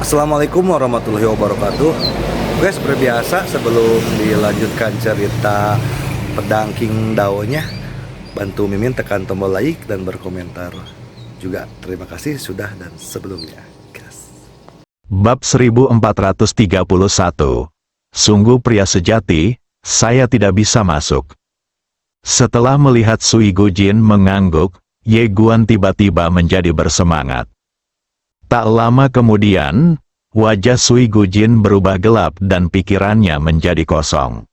Assalamualaikum warahmatullahi wabarakatuh. Oke, seperti biasa sebelum dilanjutkan cerita pedang King Dao-nya, bantu Mimin tekan tombol like dan berkomentar. Juga terima kasih sudah dan sebelumnya. Gas. Bab 1431. Sungguh pria sejati, saya tidak bisa masuk. Setelah melihat Sui Gujin mengangguk, Ye Guan tiba-tiba menjadi bersemangat. Tak lama kemudian, wajah Sui Gujin berubah gelap dan pikirannya menjadi kosong.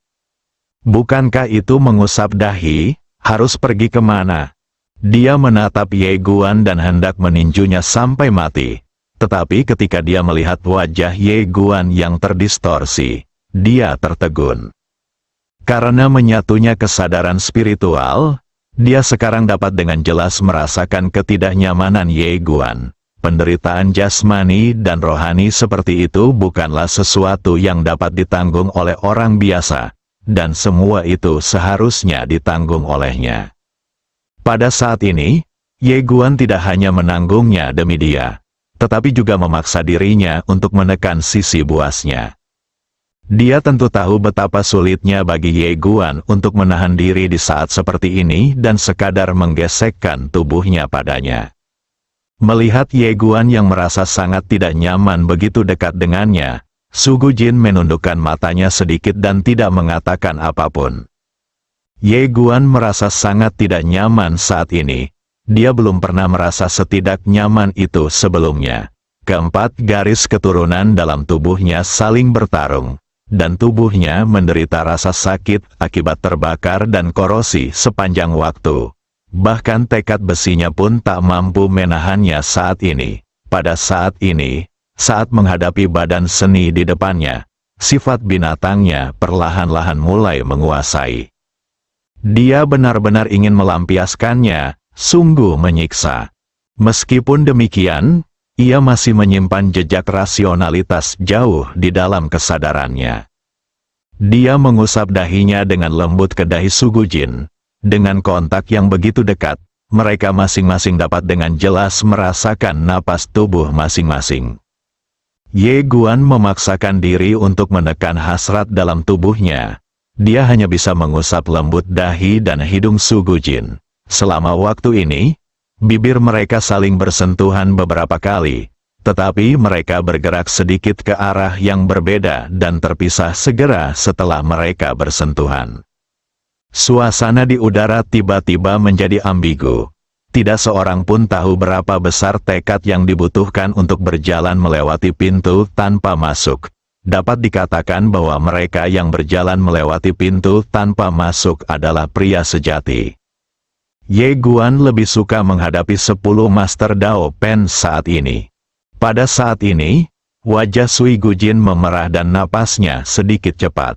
Bukankah itu mengusap dahi, harus pergi kemana? Dia menatap Ye Guan dan hendak meninjunya sampai mati. Tetapi ketika dia melihat wajah Ye Guan yang terdistorsi, dia tertegun. Karena menyatunya kesadaran spiritual, dia sekarang dapat dengan jelas merasakan ketidaknyamanan Ye Guan. Penderitaan jasmani dan rohani seperti itu bukanlah sesuatu yang dapat ditanggung oleh orang biasa, dan semua itu seharusnya ditanggung olehnya. Pada saat ini, Ye Guan tidak hanya menanggungnya demi dia, tetapi juga memaksa dirinya untuk menekan sisi buasnya. Dia tentu tahu betapa sulitnya bagi Ye Guan untuk menahan diri di saat seperti ini dan sekadar menggesekkan tubuhnya padanya. Melihat Ye Guan yang merasa sangat tidak nyaman begitu dekat dengannya, Su Gujin menundukkan matanya sedikit dan tidak mengatakan apapun. Ye Guan merasa sangat tidak nyaman saat ini. Dia belum pernah merasa setidak nyaman itu sebelumnya. Keempat garis keturunan dalam tubuhnya saling bertarung, dan tubuhnya menderita rasa sakit akibat terbakar dan korosi sepanjang waktu. Bahkan tekad besinya pun tak mampu menahannya saat ini. Pada saat ini, saat menghadapi badan seni di depannya, sifat binatangnya perlahan-lahan mulai menguasai. Dia benar-benar ingin melampiaskannya, sungguh menyiksa. Meskipun demikian, ia masih menyimpan jejak rasionalitas jauh di dalam kesadarannya. Dia mengusap dahinya dengan lembut ke dahi Su Gujin. Dengan kontak yang begitu dekat, mereka masing-masing dapat dengan jelas merasakan napas tubuh masing-masing. Ye Guan memaksakan diri untuk menekan hasrat dalam tubuhnya. Dia hanya bisa mengusap lembut dahi dan hidung Su Gujin. Selama waktu ini, bibir mereka saling bersentuhan beberapa kali, tetapi mereka bergerak sedikit ke arah yang berbeda dan terpisah segera setelah mereka bersentuhan. Suasana di udara tiba-tiba menjadi ambigu. Tidak seorang pun tahu berapa besar tekad yang dibutuhkan untuk berjalan melewati pintu tanpa masuk. Dapat dikatakan bahwa mereka yang berjalan melewati pintu tanpa masuk adalah pria sejati. Ye Guan lebih suka menghadapi 10 Master Dao Pen saat ini. Pada saat ini, wajah Sui Gujin memerah dan napasnya sedikit cepat.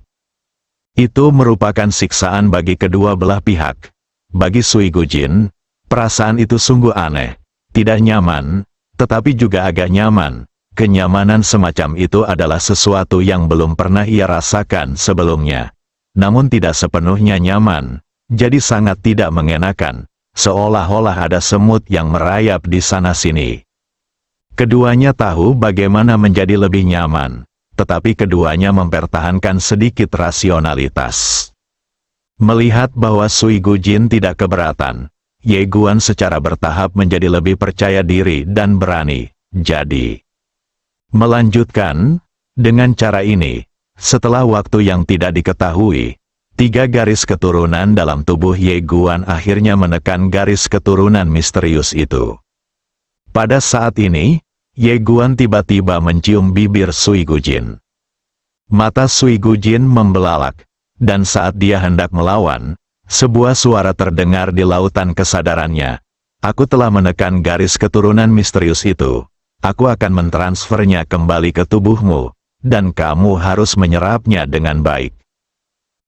Itu merupakan siksaan bagi kedua belah pihak. Bagi Sui Gujin, perasaan itu sungguh aneh, tidak nyaman, tetapi juga agak nyaman. Kenyamanan semacam itu adalah sesuatu yang belum pernah ia rasakan sebelumnya. Namun tidak sepenuhnya nyaman, jadi sangat tidak mengenakan, seolah-olah ada semut yang merayap di sana-sini. Keduanya tahu bagaimana menjadi lebih nyaman, tetapi keduanya mempertahankan sedikit rasionalitas. Melihat bahwa Sui Gujin tidak keberatan, Ye Guan secara bertahap menjadi lebih percaya diri dan berani. Jadi, melanjutkan, dengan cara ini, setelah waktu yang tidak diketahui, 3 garis keturunan dalam tubuh Ye Guan akhirnya menekan garis keturunan misterius itu. Pada saat ini, Ye Guan tiba-tiba mencium bibir Sui Gujin. Mata Sui Gujin membelalak, dan saat dia hendak melawan, sebuah suara terdengar di lautan kesadarannya. Aku telah menekan garis keturunan misterius itu. Aku akan mentransfernya kembali ke tubuhmu, dan kamu harus menyerapnya dengan baik.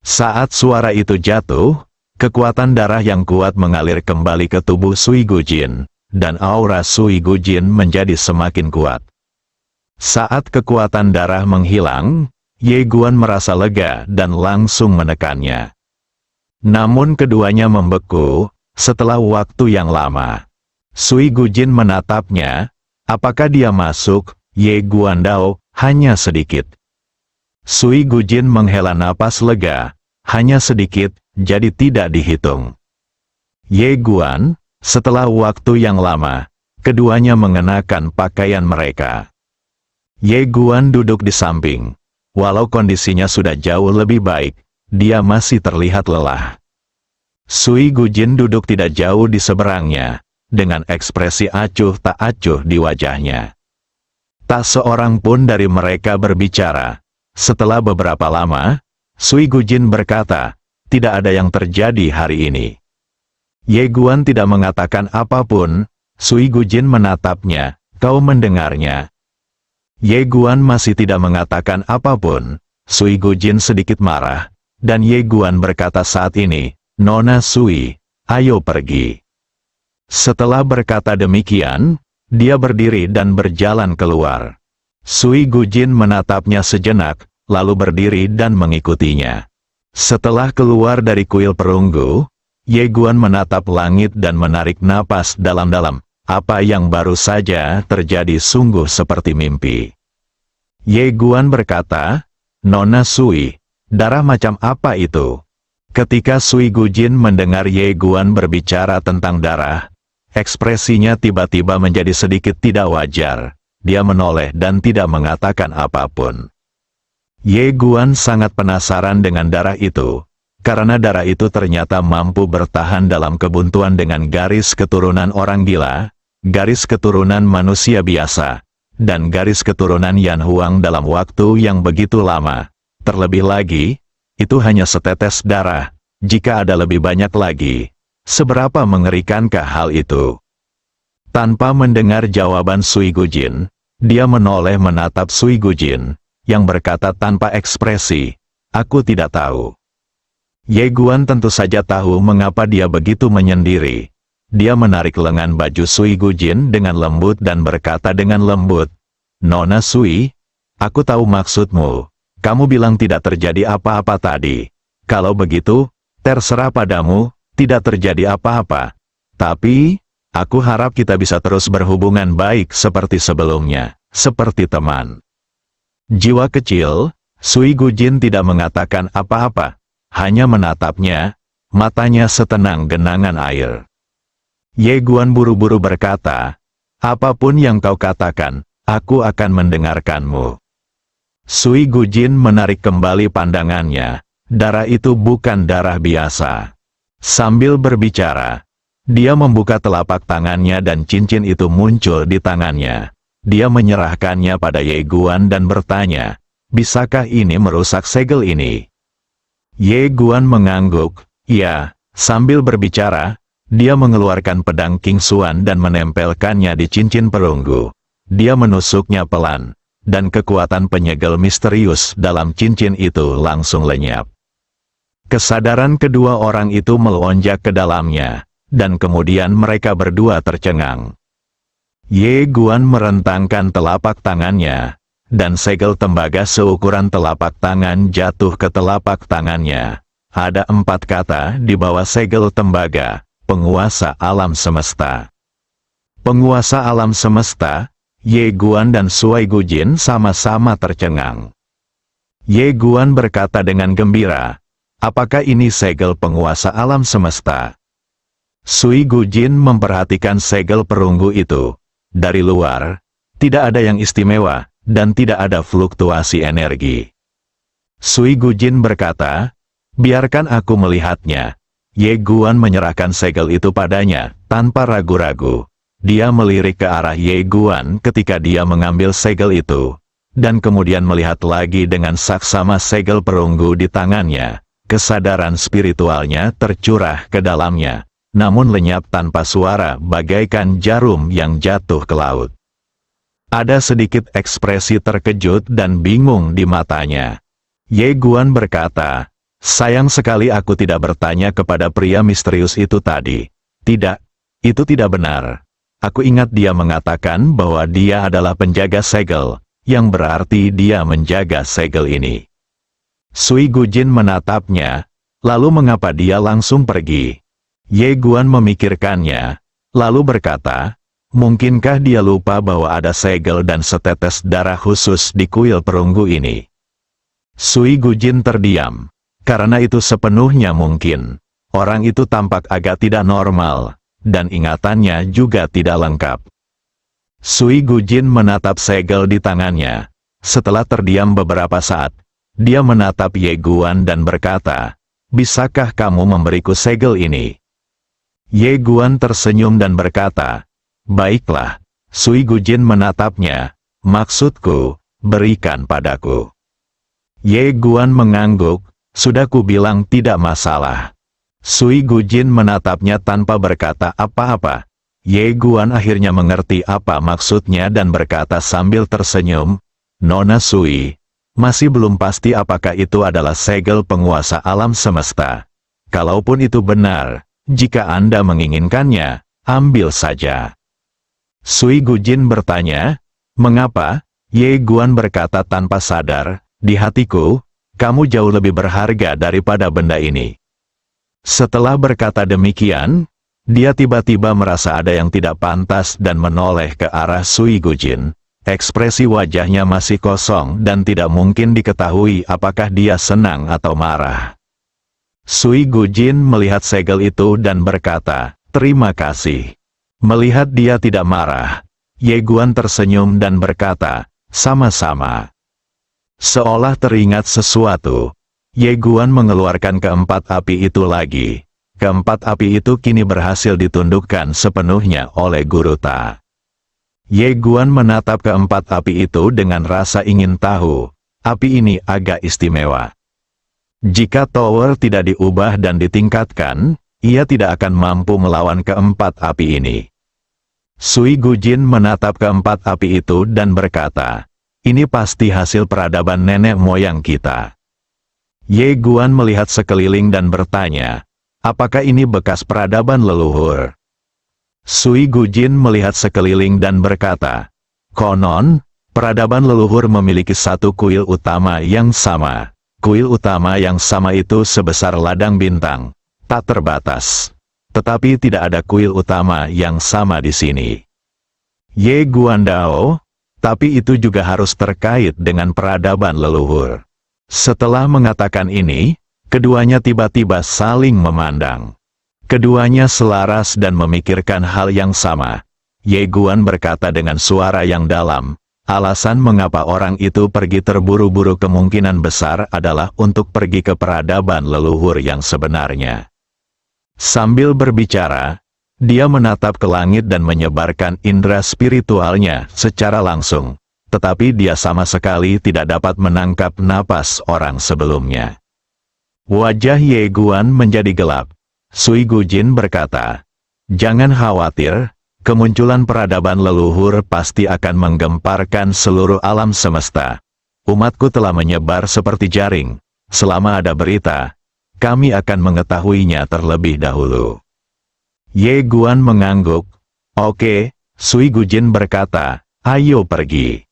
Saat suara itu jatuh, kekuatan darah yang kuat mengalir kembali ke tubuh Sui Gujin, dan aura Sui Gujin menjadi semakin kuat. Saat kekuatan darah menghilang, Ye Guan merasa lega dan langsung menekannya. Namun keduanya membeku, setelah waktu yang lama. Sui Gujin menatapnya, apakah dia masuk, Ye Guandao, hanya sedikit. Sui Gujin menghela napas lega, hanya sedikit, jadi tidak dihitung. Ye Guan, setelah waktu yang lama, keduanya mengenakan pakaian mereka. Ye Guan duduk di samping. Walau kondisinya sudah jauh lebih baik, dia masih terlihat lelah. Sui Gujin duduk tidak jauh di seberangnya, dengan ekspresi acuh tak acuh di wajahnya. Tak seorang pun dari mereka berbicara. Setelah beberapa lama, Sui Gujin berkata, tidak ada yang terjadi hari ini. Ye Guan tidak mengatakan apapun. Sui Gujin menatapnya, kau mendengarnya. Ye Guan masih tidak mengatakan apapun. Sui Gujin sedikit marah, dan Ye Guan berkata saat ini, Nona Sui, ayo pergi. Setelah berkata demikian, dia berdiri dan berjalan keluar. Sui Gujin menatapnya sejenak, lalu berdiri dan mengikutinya. Setelah keluar dari kuil perunggu, Ye Guan menatap langit dan menarik napas dalam-dalam. Apa yang baru saja terjadi sungguh seperti mimpi. Ye Guan berkata, Nona Sui, darah macam apa itu? Ketika Sui Gujin mendengar Ye Guan berbicara tentang darah, ekspresinya tiba-tiba menjadi sedikit tidak wajar. Dia menoleh dan tidak mengatakan apapun. Ye Guan sangat penasaran dengan darah itu, karena darah itu ternyata mampu bertahan dalam kebuntuan dengan garis keturunan orang gila, garis keturunan manusia biasa, dan garis keturunan Yan Huang dalam waktu yang begitu lama. Terlebih lagi, itu hanya setetes darah. Jika ada lebih banyak lagi, seberapa mengerikankah hal itu? Tanpa mendengar jawaban Sui Gujin, dia menoleh menatap Sui Gujin, yang berkata tanpa ekspresi, aku tidak tahu. Ye Guan tentu saja tahu mengapa dia begitu menyendiri. Dia menarik lengan baju Sui Gujin dengan lembut dan berkata dengan lembut, Nona Sui, aku tahu maksudmu. Kamu bilang tidak terjadi apa-apa tadi. Kalau begitu, terserah padamu, tidak terjadi apa-apa. Tapi, aku harap kita bisa terus berhubungan baik seperti sebelumnya, seperti teman. Jiwa kecil, Sui Gujin tidak mengatakan apa-apa, hanya menatapnya, matanya setenang genangan air. Ye Guan buru-buru berkata, apapun yang kau katakan, aku akan mendengarkanmu. Sui Gujin menarik kembali pandangannya, darah itu bukan darah biasa. Sambil berbicara, dia membuka telapak tangannya dan cincin itu muncul di tangannya. Dia menyerahkannya pada Ye Guan dan bertanya, bisakah ini merusak segel ini? Ye Guan mengangguk, ya, sambil berbicara, dia mengeluarkan pedang King Xuan dan menempelkannya di cincin perunggu. Dia menusuknya pelan, dan kekuatan penyegel misterius dalam cincin itu langsung lenyap. Kesadaran kedua orang itu melonjak ke dalamnya, dan kemudian mereka berdua tercengang. Ye Guan merentangkan telapak tangannya, dan segel tembaga seukuran telapak tangan jatuh ke telapak tangannya. Ada 4 kata di bawah segel tembaga, penguasa alam semesta. Penguasa alam semesta, Ye Guan dan Sui Gujin sama-sama tercengang. Ye Guan berkata dengan gembira, apakah ini segel penguasa alam semesta? Sui Gujin memperhatikan segel perunggu itu. Dari luar, tidak ada yang istimewa, dan tidak ada fluktuasi energi. Sui Gujin berkata, biarkan aku melihatnya. Ye Guan menyerahkan segel itu padanya, tanpa ragu-ragu. Dia melirik ke arah Ye Guan ketika dia mengambil segel itu, dan kemudian melihat lagi dengan saksama segel perunggu di tangannya. Kesadaran spiritualnya tercurah ke dalamnya, namun lenyap tanpa suara bagaikan jarum yang jatuh ke laut. Ada sedikit ekspresi terkejut dan bingung di matanya. Ye Guan berkata, sayang sekali aku tidak bertanya kepada pria misterius itu tadi. Tidak, itu tidak benar. Aku ingat dia mengatakan bahwa dia adalah penjaga segel, yang berarti dia menjaga segel ini. Sui Gujin menatapnya, lalu mengapa dia langsung pergi? Ye Guan memikirkannya, lalu berkata, Mungkinkah dia lupa bahwa ada segel dan setetes darah khusus di kuil perunggu ini? Sui Gujin terdiam. Karena itu sepenuhnya mungkin. Orang itu tampak agak tidak normal, dan ingatannya juga tidak lengkap. Sui Gujin menatap segel di tangannya. Setelah terdiam beberapa saat, dia menatap Ye Guan dan berkata, "Bisakah kamu memberiku segel ini?" Ye Guan tersenyum dan berkata, "Baiklah." Sui Gujin menatapnya, "Maksudku, berikan padaku." Ye Guan mengangguk, "Sudah kubilang tidak masalah." Sui Gujin menatapnya tanpa berkata apa-apa. Ye Guan akhirnya mengerti apa maksudnya dan berkata sambil tersenyum, "Nona Sui, masih belum pasti apakah itu adalah segel penguasa alam semesta. Kalaupun itu benar, jika Anda menginginkannya, ambil saja." Sui Gujin bertanya, "Mengapa?" Ye Guan berkata tanpa sadar, "Di hatiku, kamu jauh lebih berharga daripada benda ini." Setelah berkata demikian, dia tiba-tiba merasa ada yang tidak pantas dan menoleh ke arah Sui Gujin. Ekspresi wajahnya masih kosong dan tidak mungkin diketahui apakah dia senang atau marah. Sui Gujin melihat segel itu dan berkata, "Terima kasih." Melihat dia tidak marah, Ye Guan tersenyum dan berkata, "Sama-sama." Seolah teringat sesuatu, Ye Guan mengeluarkan keempat api itu lagi. Keempat api itu kini berhasil ditundukkan sepenuhnya oleh Guru Ta. Ye Guan menatap keempat api itu dengan rasa ingin tahu. Api ini agak istimewa. Jika tower tidak diubah dan ditingkatkan, ia tidak akan mampu melawan keempat api ini. Sui Gujin menatap keempat api itu dan berkata, "Ini pasti hasil peradaban nenek moyang kita." Ye Guan melihat sekeliling dan bertanya, "Apakah ini bekas peradaban leluhur?" Sui Gujin melihat sekeliling dan berkata, "Konon, peradaban leluhur memiliki satu kuil utama yang sama. Kuil utama yang sama itu sebesar ladang bintang, tak terbatas. Tetapi tidak ada kuil utama yang sama di sini." Ye Guan Dao, "Tapi itu juga harus terkait dengan peradaban leluhur." Setelah mengatakan ini, keduanya tiba-tiba saling memandang. Keduanya selaras dan memikirkan hal yang sama. Ye Guan berkata dengan suara yang dalam, "Alasan mengapa orang itu pergi terburu-buru kemungkinan besar adalah untuk pergi ke peradaban leluhur yang sebenarnya." Sambil berbicara, dia menatap ke langit dan menyebarkan indera spiritualnya secara langsung. Tetapi dia sama sekali tidak dapat menangkap napas orang sebelumnya. Wajah Ye Guan menjadi gelap. Sui Gujin berkata, "Jangan khawatir, kemunculan peradaban leluhur pasti akan menggemparkan seluruh alam semesta. Umatku telah menyebar seperti jaring. Selama ada berita, kami akan mengetahuinya terlebih dahulu." Ye Guan mengangguk. "Oke." Sui Gujin berkata, "Ayo pergi."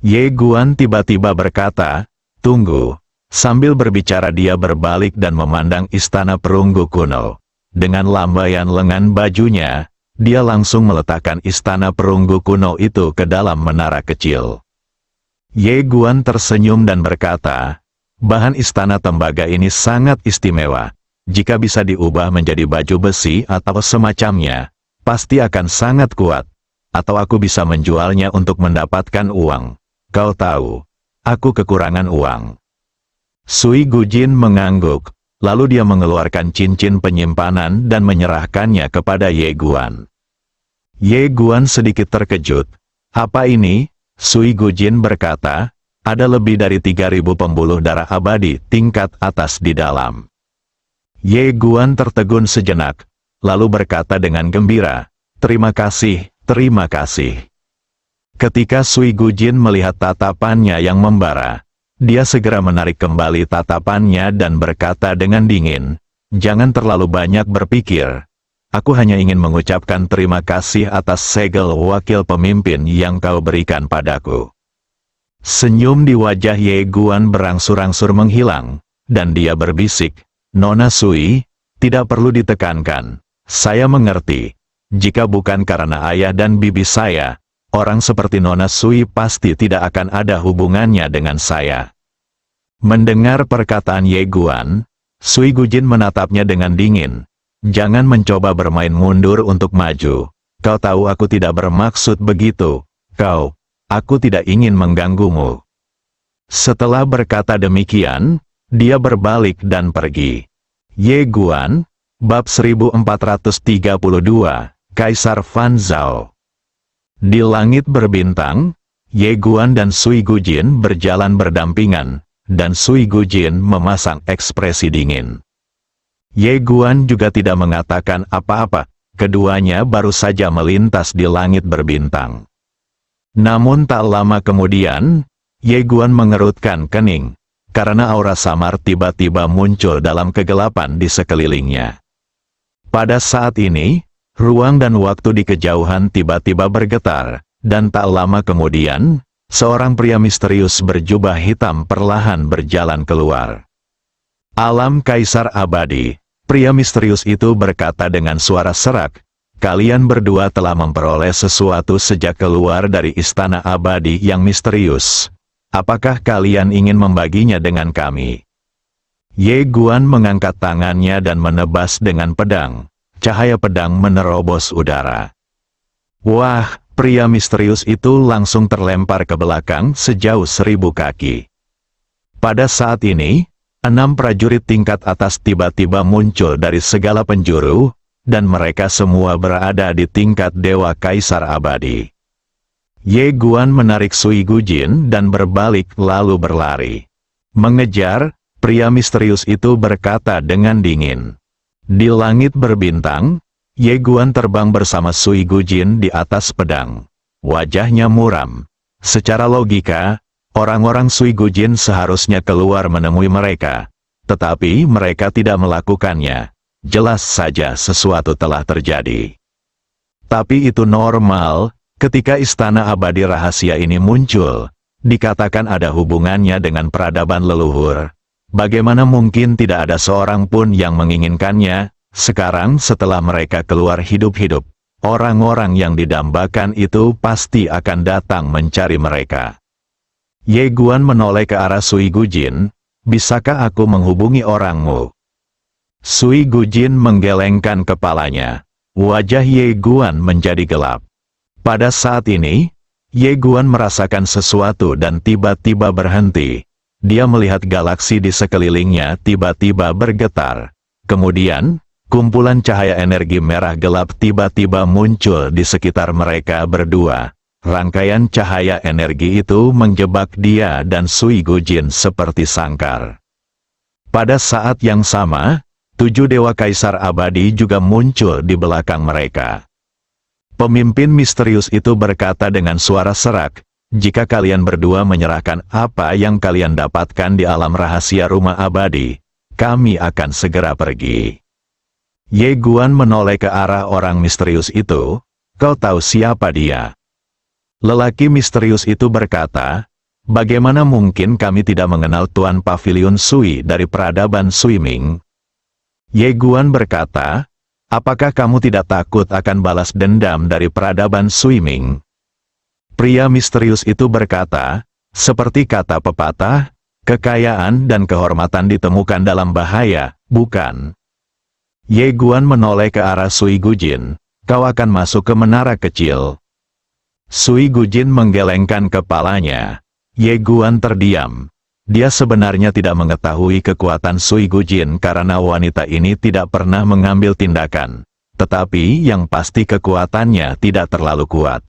Ye Guan tiba-tiba berkata, "Tunggu." Sambil berbicara dia berbalik dan memandang istana perunggu kuno. Dengan lambaian lengan bajunya, dia langsung meletakkan istana perunggu kuno itu ke dalam menara kecil. Ye Guan tersenyum dan berkata, "Bahan istana tembaga ini sangat istimewa. Jika bisa diubah menjadi baju besi atau semacamnya, pasti akan sangat kuat. Atau aku bisa menjualnya untuk mendapatkan uang. Kau tahu, aku kekurangan uang." Sui Gujin mengangguk, lalu dia mengeluarkan cincin penyimpanan dan menyerahkannya kepada Ye Guan. Ye Guan sedikit terkejut. "Apa ini?" Sui Gujin berkata, "Ada lebih dari 3.000 pembuluh darah abadi tingkat atas di dalam." Ye Guan tertegun sejenak, lalu berkata dengan gembira, "Terima kasih, terima kasih." Ketika Sui Gujin melihat tatapannya yang membara, dia segera menarik kembali tatapannya dan berkata dengan dingin, "Jangan terlalu banyak berpikir. Aku hanya ingin mengucapkan terima kasih atas segel wakil pemimpin yang kau berikan padaku." Senyum di wajah Ye Guan berangsur-angsur menghilang, dan dia berbisik, "Nona Sui, tidak perlu ditekankan. Saya mengerti. Jika bukan karena ayah dan bibi saya, orang seperti Nona Sui pasti tidak akan ada hubungannya dengan saya. Mendengar perkataan Ye Guan, Sui Gujin menatapnya dengan dingin. Jangan mencoba bermain mundur untuk maju. Kau tahu aku tidak bermaksud begitu. Aku tidak ingin mengganggumu. Setelah berkata demikian, dia berbalik dan pergi. Ye Guan, bab 1432, Kaisar Fan Zhao. Di langit berbintang, Ye Guan dan Sui Gujin berjalan berdampingan, dan Sui Gujin memasang ekspresi dingin. Ye Guan juga tidak mengatakan apa-apa, keduanya baru saja melintas di langit berbintang. Namun tak lama kemudian, Ye Guan mengerutkan kening, karena aura samar tiba-tiba muncul dalam kegelapan di sekelilingnya. Pada saat ini, ruang dan waktu di kejauhan tiba-tiba bergetar, dan tak lama kemudian, seorang pria misterius berjubah hitam perlahan berjalan keluar. Alam Kaisar Abadi, pria misterius itu berkata dengan suara serak, "Kalian berdua telah memperoleh sesuatu sejak keluar dari istana abadi yang misterius. Apakah kalian ingin membaginya dengan kami?" Ye Guan mengangkat tangannya dan menebas dengan pedang. Cahaya pedang menerobos udara. Wah, pria misterius itu langsung terlempar ke belakang sejauh 1000 kaki. Pada saat ini, 6 prajurit tingkat atas tiba-tiba muncul dari segala penjuru, dan mereka semua berada di tingkat Dewa Kaisar Abadi. Ye Guan menarik Sui Gujin dan berbalik lalu berlari. Mengejar, pria misterius itu berkata dengan dingin. Di langit berbintang, Ye Guan terbang bersama Sui Gujin di atas pedang. Wajahnya muram. Secara logika, orang-orang Sui Gujin seharusnya keluar menemui mereka. Tetapi mereka tidak melakukannya. Jelas saja sesuatu telah terjadi. Tapi itu normal, ketika istana abadi rahasia ini muncul, dikatakan ada hubungannya dengan peradaban leluhur. Bagaimana mungkin tidak ada seorang pun yang menginginkannya? Sekarang setelah mereka keluar hidup-hidup, orang-orang yang didambakan itu pasti akan datang mencari mereka. Ye Guan menoleh ke arah Sui Gujin, "Bisakah aku menghubungi orangmu?" Sui Gujin menggelengkan kepalanya. Wajah Ye Guan menjadi gelap. Pada saat ini, Ye Guan merasakan sesuatu dan tiba-tiba berhenti. Dia melihat galaksi di sekelilingnya tiba-tiba bergetar. Kemudian, kumpulan cahaya energi merah gelap tiba-tiba muncul di sekitar mereka berdua. Rangkaian cahaya energi itu menjebak dia dan Sui Gujin seperti sangkar. Pada saat yang sama, 7 Dewa Kaisar Abadi juga muncul di belakang mereka. Pemimpin misterius itu berkata dengan suara serak, "Jika kalian berdua menyerahkan apa yang kalian dapatkan di alam rahasia rumah abadi, kami akan segera pergi." Ye Guan menoleh ke arah orang misterius itu. "Kau tahu siapa dia?" Lelaki misterius itu berkata, "Bagaimana mungkin kami tidak mengenal Tuan Pavilion Sui dari peradaban Sui Ming?" Ye Guan berkata, "Apakah kamu tidak takut akan balas dendam dari peradaban Sui Ming?" Pria misterius itu berkata, "Seperti kata pepatah, kekayaan dan kehormatan ditemukan dalam bahaya, bukan?" Ye Guan menoleh ke arah Sui Gujin, "Kau akan masuk ke menara kecil." Sui Gujin menggelengkan kepalanya. Ye Guan terdiam. Dia sebenarnya tidak mengetahui kekuatan Sui Gujin karena wanita ini tidak pernah mengambil tindakan. Tetapi yang pasti kekuatannya tidak terlalu kuat.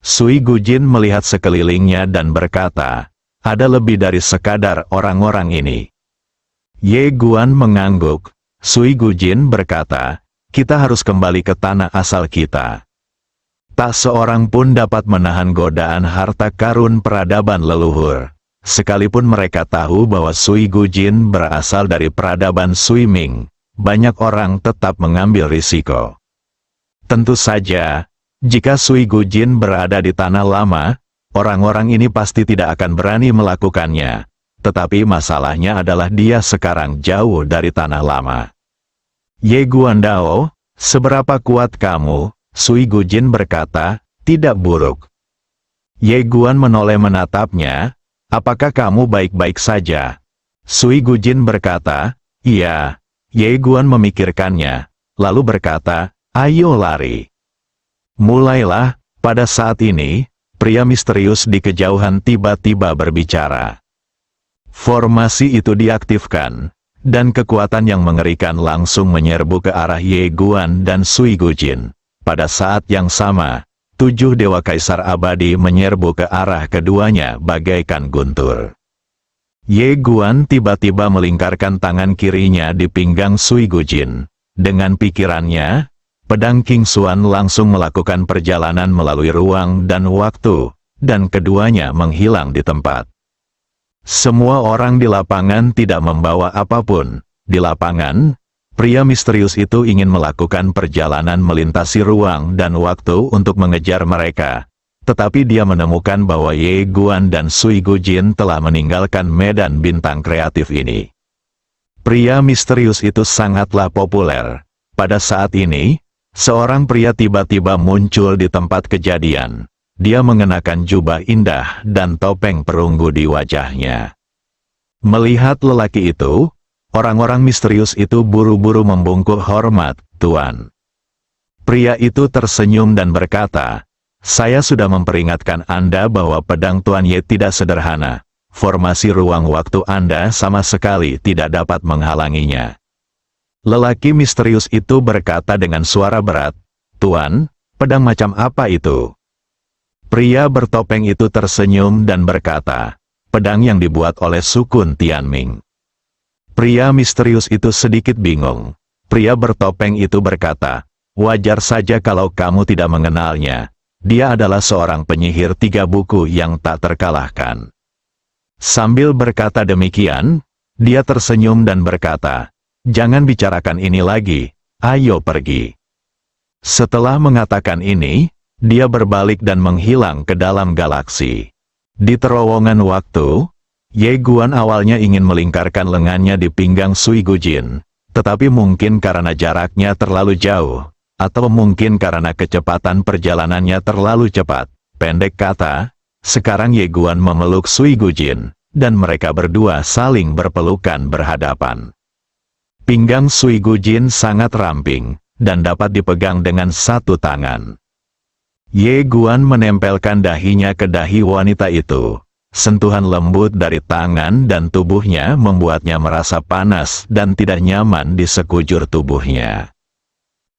Sui Gujin melihat sekelilingnya dan berkata, "Ada lebih dari sekadar orang-orang ini." Ye Guan mengangguk. Sui Gujin berkata, "Kita harus kembali ke tanah asal kita." Tak seorang pun dapat menahan godaan harta karun peradaban leluhur. Sekalipun mereka tahu bahwa Sui Gujin berasal dari peradaban Sui Ming, banyak orang tetap mengambil risiko. Tentu saja, jika Sui Gujin berada di tanah lama, orang-orang ini pasti tidak akan berani melakukannya. Tetapi masalahnya adalah dia sekarang jauh dari tanah lama. Ye Guandao, Seberapa kuat kamu? Sui Gujin berkata, tidak buruk. Ye Guan menoleh menatapnya, apakah kamu baik-baik saja? Sui Gujin berkata, iya. Ye Guan memikirkannya, lalu berkata, ayo lari. Mulailah. Pada saat ini, pria misterius di kejauhan tiba-tiba berbicara. Formasi itu diaktifkan, dan kekuatan yang mengerikan langsung menyerbu ke arah Ye Guan dan Sui Gujin. Pada saat yang sama, 7 dewa kaisar abadi menyerbu ke arah keduanya bagaikan guntur. Ye Guan tiba-tiba melingkarkan tangan kirinya di pinggang Sui Gujin. Dengan pikirannya, pedang King Xuan langsung melakukan perjalanan melalui ruang dan waktu, dan keduanya menghilang di tempat. Semua orang di lapangan tidak membawa apapun. Di lapangan, pria misterius itu ingin melakukan perjalanan melintasi ruang dan waktu untuk mengejar mereka. Tetapi dia menemukan bahwa Ye Guan dan Sui Gujin telah meninggalkan medan bintang kreatif ini. Pria misterius itu sangatlah populer. Pada saat ini, seorang pria tiba-tiba muncul di tempat kejadian. Dia mengenakan jubah indah dan topeng perunggu di wajahnya. Melihat lelaki itu, orang-orang misterius itu buru-buru membungkuk hormat, Tuan. Pria itu tersenyum dan berkata, saya sudah memperingatkan Anda bahwa pedang Tuan Ye tidak sederhana. Formasi ruang waktu Anda sama sekali tidak dapat menghalanginya. Lelaki misterius itu berkata dengan suara berat, Tuan, pedang macam apa itu? Pria bertopeng itu tersenyum dan berkata, pedang yang dibuat oleh Sukun Tianming. Pria misterius itu sedikit bingung. Pria bertopeng itu berkata, wajar saja kalau kamu tidak mengenalnya. Dia adalah seorang penyihir 3 buku yang tak terkalahkan. Sambil berkata demikian, dia tersenyum dan berkata, jangan bicarakan ini lagi, ayo pergi. Setelah mengatakan ini, dia berbalik dan menghilang ke dalam galaksi. Di terowongan waktu, Ye Guan awalnya ingin melingkarkan lengannya di pinggang Sui Gujin, tetapi mungkin karena jaraknya terlalu jauh, atau mungkin karena kecepatan perjalanannya terlalu cepat. Pendek kata, sekarang Ye Guan memeluk Sui Gujin, dan mereka berdua saling berpelukan berhadapan. Pinggang Sui Gujin sangat ramping, dan dapat dipegang dengan satu tangan. Ye Guan menempelkan dahinya ke dahi wanita itu. Sentuhan lembut dari tangan dan tubuhnya membuatnya merasa panas dan tidak nyaman di sekujur tubuhnya.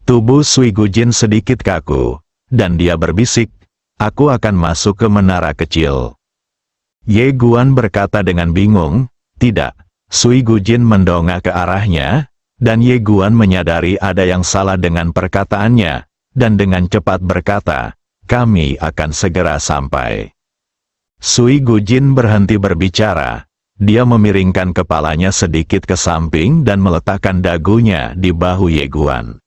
Tubuh Sui Gujin sedikit kaku, dan dia berbisik, aku akan masuk ke menara kecil. Ye Guan berkata dengan bingung, tidak. Sui Gujin mendongak ke arahnya, dan Ye Guan menyadari ada yang salah dengan perkataannya, dan dengan cepat berkata, kami akan segera sampai. Sui Gujin berhenti berbicara. Dia memiringkan kepalanya sedikit ke samping dan meletakkan dagunya di bahu Ye Guan.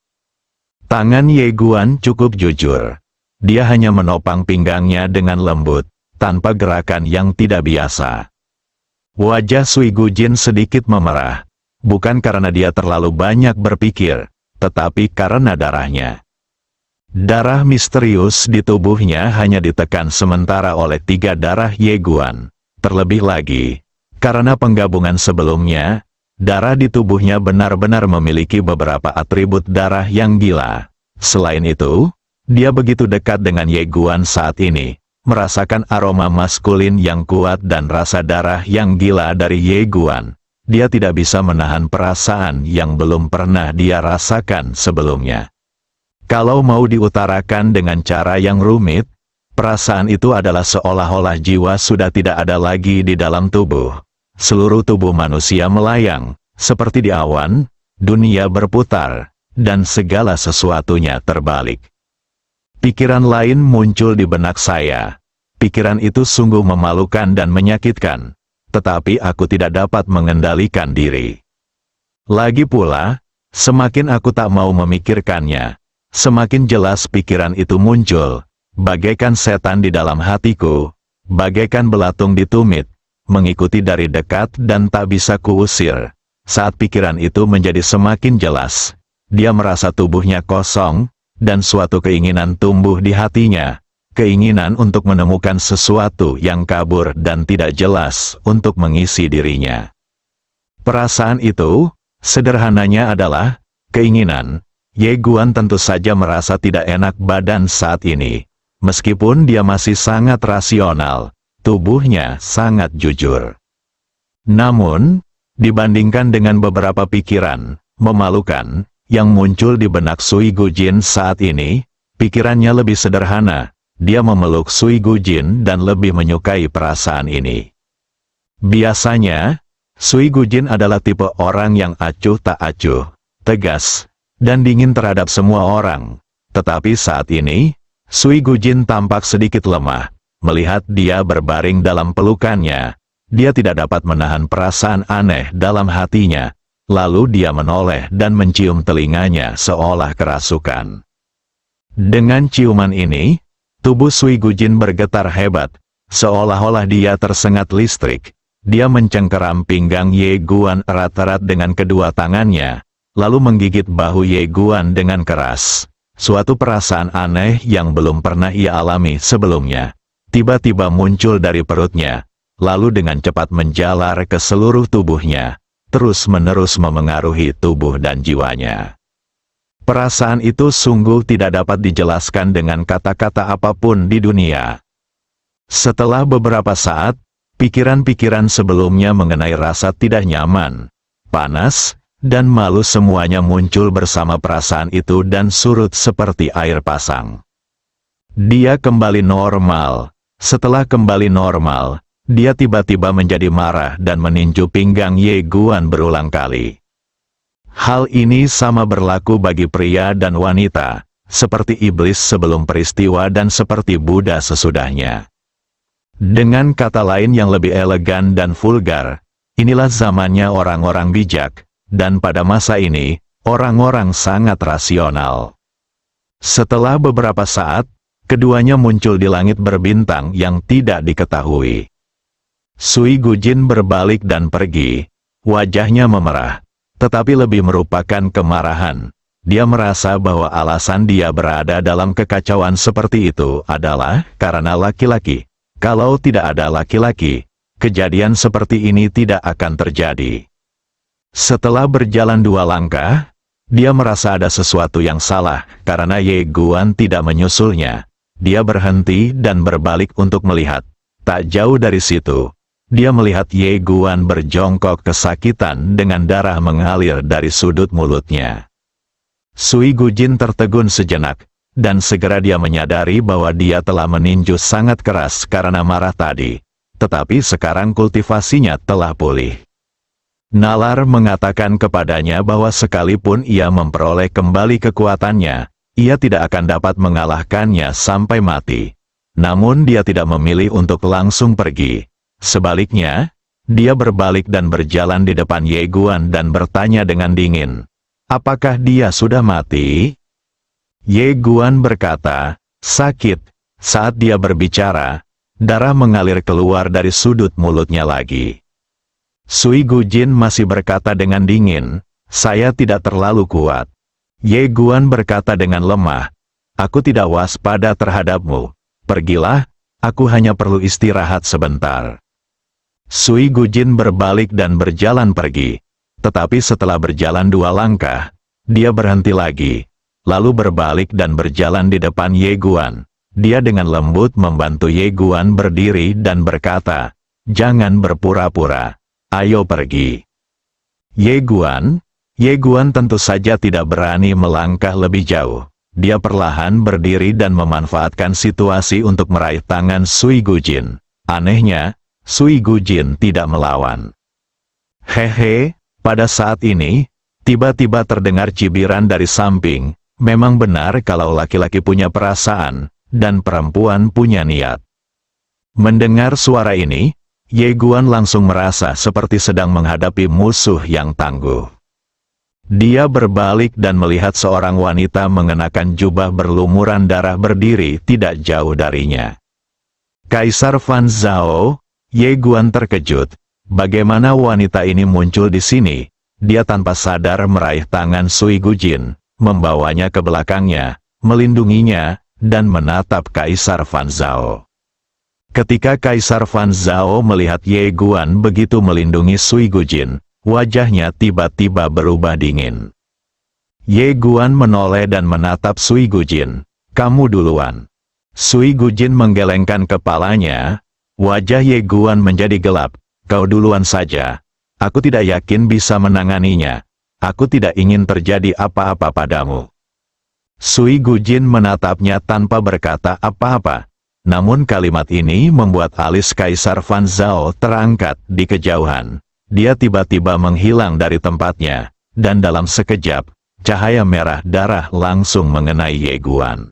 Tangan Ye Guan cukup jujur. Dia hanya menopang pinggangnya dengan lembut, tanpa gerakan yang tidak biasa. Wajah Sui Gujin sedikit memerah, bukan karena dia terlalu banyak berpikir, tetapi karena darahnya. Darah misterius di tubuhnya hanya ditekan sementara oleh 3 darah Ye Guan. Terlebih lagi, karena penggabungan sebelumnya, darah di tubuhnya benar-benar memiliki beberapa atribut darah yang gila. Selain itu, dia begitu dekat dengan Ye Guan saat ini, merasakan aroma maskulin yang kuat dan rasa darah yang gila dari Ye Guan. Dia tidak bisa menahan perasaan yang belum pernah dia rasakan sebelumnya. Kalau mau diutarakan dengan cara yang rumit, perasaan itu adalah seolah-olah jiwa sudah tidak ada lagi di dalam tubuh. Seluruh tubuh manusia melayang, seperti di awan, dunia berputar, dan segala sesuatunya terbalik. Pikiran lain muncul di benak saya. Pikiran itu sungguh memalukan dan menyakitkan, tetapi aku tidak dapat mengendalikan diri. Lagi pula, semakin aku tak mau memikirkannya, semakin jelas pikiran itu muncul, bagaikan setan di dalam hatiku, bagaikan belatung di tumit, mengikuti dari dekat dan tak bisa kuusir. Saat pikiran itu menjadi semakin jelas, dia merasa tubuhnya kosong, dan suatu keinginan tumbuh di hatinya, keinginan untuk menemukan sesuatu yang kabur dan tidak jelas untuk mengisi dirinya. Perasaan itu, sederhananya adalah keinginan. Ye Guan tentu saja merasa tidak enak badan saat ini. Meskipun dia masih sangat rasional, tubuhnya sangat jujur. Namun, dibandingkan dengan beberapa pikiran memalukan yang muncul di benak Sui Gujin saat ini, pikirannya lebih sederhana. Dia memeluk Sui Gujin dan lebih menyukai perasaan ini. Biasanya, Sui Gujin adalah tipe orang yang acuh tak acuh, tegas, dan dingin terhadap semua orang. Tetapi saat ini, Sui Gujin tampak sedikit lemah. Melihat dia berbaring dalam pelukannya, dia tidak dapat menahan perasaan aneh dalam hatinya. Lalu dia menoleh dan mencium telinganya seolah kerasukan. Dengan ciuman ini, tubuh Sui Gujin bergetar hebat, seolah-olah dia tersengat listrik. Dia mencengkeram pinggang Ye Guan erat-erat dengan kedua tangannya, lalu menggigit bahu Ye Guan dengan keras. Suatu perasaan aneh yang belum pernah ia alami sebelumnya, tiba-tiba muncul dari perutnya, lalu dengan cepat menjalar ke seluruh tubuhnya, terus-menerus memengaruhi tubuh dan jiwanya. Perasaan itu sungguh tidak dapat dijelaskan dengan kata-kata apapun di dunia. Setelah beberapa saat, pikiran-pikiran sebelumnya mengenai rasa tidak nyaman, panas, dan malu semuanya muncul bersama perasaan itu dan surut seperti air pasang. Dia kembali normal. Setelah kembali normal, dia tiba-tiba menjadi marah dan meninju pinggang Ye Guan berulang kali. Hal ini sama berlaku bagi pria dan wanita, seperti iblis sebelum peristiwa dan seperti Buddha sesudahnya. Dengan kata lain yang lebih elegan dan vulgar, inilah zamannya orang-orang bijak, dan pada masa ini, orang-orang sangat rasional. Setelah beberapa saat, keduanya muncul di langit berbintang yang tidak diketahui. Sui Gujin berbalik dan pergi, wajahnya memerah, tetapi lebih merupakan kemarahan. Dia merasa bahwa alasan dia berada dalam kekacauan seperti itu adalah karena laki-laki. Kalau tidak ada laki-laki, kejadian seperti ini tidak akan terjadi. Setelah berjalan 2 langkah, dia merasa ada sesuatu yang salah karena Ye Guan tidak menyusulnya. Dia berhenti dan berbalik untuk melihat. Tak jauh dari situ, dia melihat Ye Guan berjongkok kesakitan dengan darah mengalir dari sudut mulutnya. Sui Gujin tertegun sejenak, dan segera dia menyadari bahwa dia telah meninju sangat keras karena marah tadi. Tetapi sekarang kultivasinya telah pulih. Nalar mengatakan kepadanya bahwa sekalipun ia memperoleh kembali kekuatannya, ia tidak akan dapat mengalahkannya sampai mati. Namun dia tidak memilih untuk langsung pergi. Sebaliknya, dia berbalik dan berjalan di depan Ye Guan dan bertanya dengan dingin, "Apakah dia sudah mati?" Ye Guan berkata, "Sakit." Saat dia berbicara, darah mengalir keluar dari sudut mulutnya lagi. Sui Gujin masih berkata dengan dingin, "Saya tidak terlalu kuat." Ye Guan berkata dengan lemah, "Aku tidak waspada terhadapmu. Pergilah, aku hanya perlu istirahat sebentar." Sui Gujin berbalik dan berjalan pergi. Tetapi setelah berjalan 2 langkah, dia berhenti lagi, lalu berbalik dan berjalan di depan Ye Guan. Dia dengan lembut membantu Ye Guan berdiri dan berkata, "Jangan berpura-pura. Ayo pergi." Ye Guan tentu saja tidak berani melangkah lebih jauh. Dia perlahan berdiri dan memanfaatkan situasi untuk meraih tangan Sui Gujin. Anehnya, Sui Gujin tidak melawan. Hehe, pada saat ini, tiba-tiba terdengar cibiran dari samping. Memang benar kalau laki-laki punya perasaan, dan perempuan punya niat. Mendengar suara ini, Ye Guan langsung merasa seperti sedang menghadapi musuh yang tangguh. Dia berbalik dan melihat seorang wanita mengenakan jubah berlumuran darah berdiri tidak jauh darinya. Kaisar Fan Zhao. Ye Guan terkejut. Bagaimana wanita ini muncul di sini? Dia tanpa sadar meraih tangan Sui Gujin, membawanya ke belakangnya, melindunginya, dan menatap Kaisar Fan Zhao. Ketika Kaisar Fan Zhao melihat Ye Guan begitu melindungi Sui Gujin, wajahnya tiba-tiba berubah dingin. Ye Guan menoleh dan menatap Sui Gujin. "Kamu duluan." Sui Gujin menggelengkan kepalanya. Wajah Ye Guan menjadi gelap. "Kau duluan saja. Aku tidak yakin bisa menanganinya. Aku tidak ingin terjadi apa-apa padamu." Sui Gujin menatapnya tanpa berkata apa-apa. Namun kalimat ini membuat alis Kaisar Fan Zhao terangkat di kejauhan. Dia tiba-tiba menghilang dari tempatnya, dan dalam sekejap, cahaya merah darah langsung mengenai Ye Guan.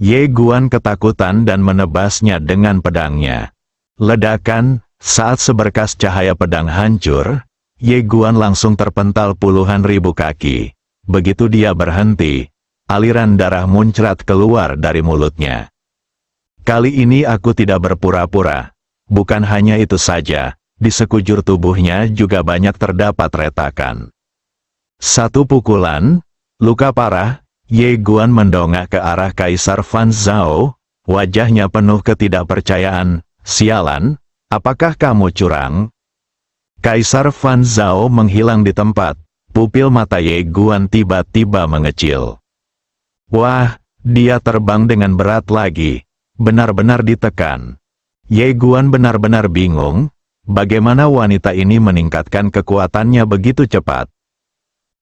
Ye Guan ketakutan dan menebasnya dengan pedangnya. Ledakan, saat seberkas cahaya pedang hancur, Ye Guan langsung terpental puluhan ribu kaki. Begitu dia berhenti, aliran darah muncrat keluar dari mulutnya. "Kali ini aku tidak berpura-pura." Bukan hanya itu saja, di sekujur tubuhnya juga banyak terdapat retakan. Satu pukulan, luka parah. Ye Guan mendongak ke arah Kaisar Fan Zhao, wajahnya penuh ketidakpercayaan. "Sialan, apakah kamu curang?" Kaisar Fan Zhao menghilang di tempat, pupil mata Ye Guan tiba-tiba mengecil. Wah, dia terbang dengan berat lagi, benar-benar ditekan. Ye Guan benar-benar bingung, bagaimana wanita ini meningkatkan kekuatannya begitu cepat.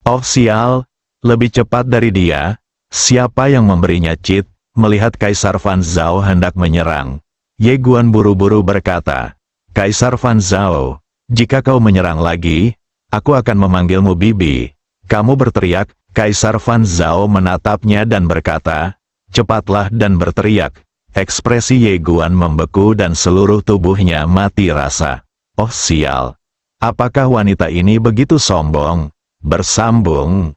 Oh sial! Lebih cepat dari dia, siapa yang memberinya cheat? Melihat Kaisar Fan Zhao hendak menyerang, Ye Guan buru-buru berkata, "Kaisar Fan Zhao, jika kau menyerang lagi, aku akan memanggilmu bibi." Kamu berteriak. Kaisar Fan Zhao menatapnya dan berkata, "Cepatlah dan berteriak." Ekspresi Ye Guan membeku dan seluruh tubuhnya mati rasa. Oh sial! Apakah wanita ini begitu sombong? Bersambung.